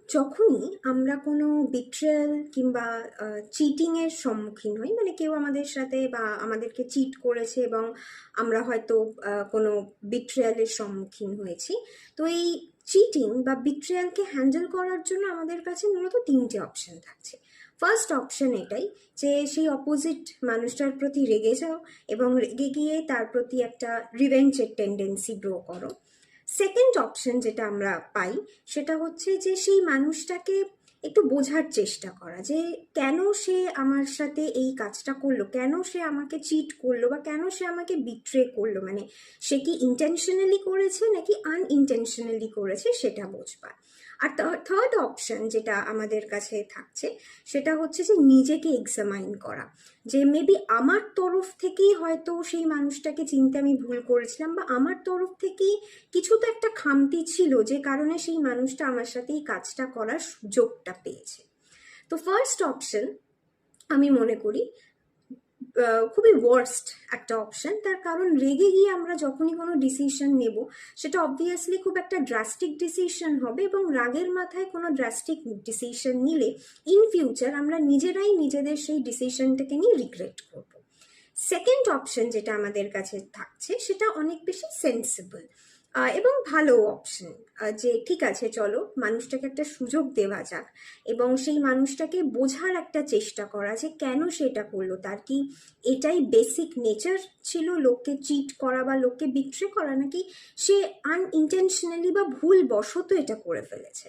যখনই আমরা কোনো বিট্রেয়াল কিংবা চিটিংয়ের সম্মুখীন হই, মানে কেউ আমাদের সাথে বা আমাদেরকে চিট করেছে এবং আমরা হয়তো কোনো বিট্রেয়ালের সম্মুখীন হয়েছি, তো এই চিটিং বা বিট্রেয়ালকে হ্যান্ডেল করার জন্য আমাদের কাছে মূলত তিনটে অপশন থাকছে। ফার্স্ট অপশন এটাই যে সেই অপোজিট মানুষটার প্রতি রেগে যাও এবং রেগে গিয়ে তার প্রতি একটা রিভেঞ্জের টেন্ডেন্সি গ্রো করো। সেকেন্ড অপশন যেটা আমরা পাই সেটা হচ্ছে যে সেই মানুষটাকে একটু বোঝার চেষ্টা করা যে কেন সে আমার সাথে এই কাজটা করলো, কেন সে আমাকে চিট করলো বা কেন সে আমাকে বিট্রে করলো, মানে সে কি ইন্টেনশনালি করেছে নাকি আনইনটেনশনালি করেছে সেটা বুঝবা। আর থার্ড অপশন যেটা আমাদের কাছে থাকছে সেটা হচ্ছে যে নিজেকে এক্সামাইন করা, যে মেবি আমার তরফ থেকেই হয়তো সেই মানুষটাকে চিনতে আমি ভুল করেছিলাম বা আমার তরফ থেকেই কিছু তো একটা খামতি ছিল যে কারণে সেই মানুষটা আমার সাথে এই কাজটা করার সুযোগটা পেয়েছে। তো ফার্স্ট অপশন আমি মনে করি খুবই ওয়ার্স্ট একটা অপশন। তার কারণ রেগে গিয়ে আমরা যখনই কোনো ডিসিশন নেব সেটা অবভিয়াসলি খুব একটা ড্রাস্টিক ডিসিশন হবে এবং রাগের মাথায় কোনো ড্রাস্টিক ডিসিশন নিলে ইন ফিউচার আমরা নিজেরাই নিজেদের সেই ডিসিশনটাকে নিয়ে রিগ্রেট করব। সেকেন্ড অপশন যেটা আমাদের কাছে থাকছে সেটা অনেক বেশি সেন্সিবল এবং ভালো অপশন, যে ঠিক আছে চলো মানুষটাকে একটা সুযোগ দেওয়া যাক এবং সেই মানুষটাকে বোঝার একটা চেষ্টা করা যে কেন সেটা করলো, তার কি এটাই বেসিক নেচার ছিল লোককে চিট করা বা লোককে বিট্রে করা, নাকি সে আনইনটেনশনালি বা ভুল বশত এটা করে ফেলেছে।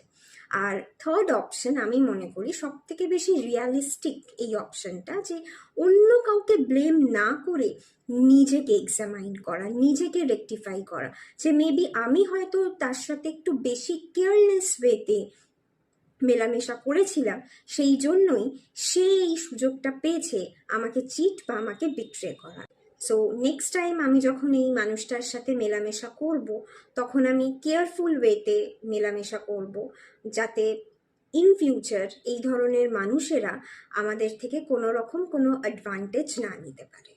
আর থার্ড অপশন আমি মনে করি সব থেকে বেশি রিয়ালিস্টিক এই অপশনটা, যে অন্য কাউকে ব্লেম না করে নিজেকে এক্সামাইন করা, নিজেকে রেকটিফাই করা, যে মেবি আমি হয়তো তার সাথে একটু বেশি কেয়ারলেস ওয়েতে মেলামেশা করেছিলাম, সেই জন্যই সে এই সুযোগটা পেয়েছে আমাকে চিট বা আমাকে বিট্রে করার। সো নেক্সট টাইম আমি যখন এই মানুষটার সাথে মেলামেশা করব তখন আমি কেয়ারফুল ওয়েতে মেলামেশা করব, যাতে ইন ফিউচার এই ধরনের মানুষেরা আমাদের থেকে কোনো রকম কোনো অ্যাডভান্টেজ না নিতে পারে।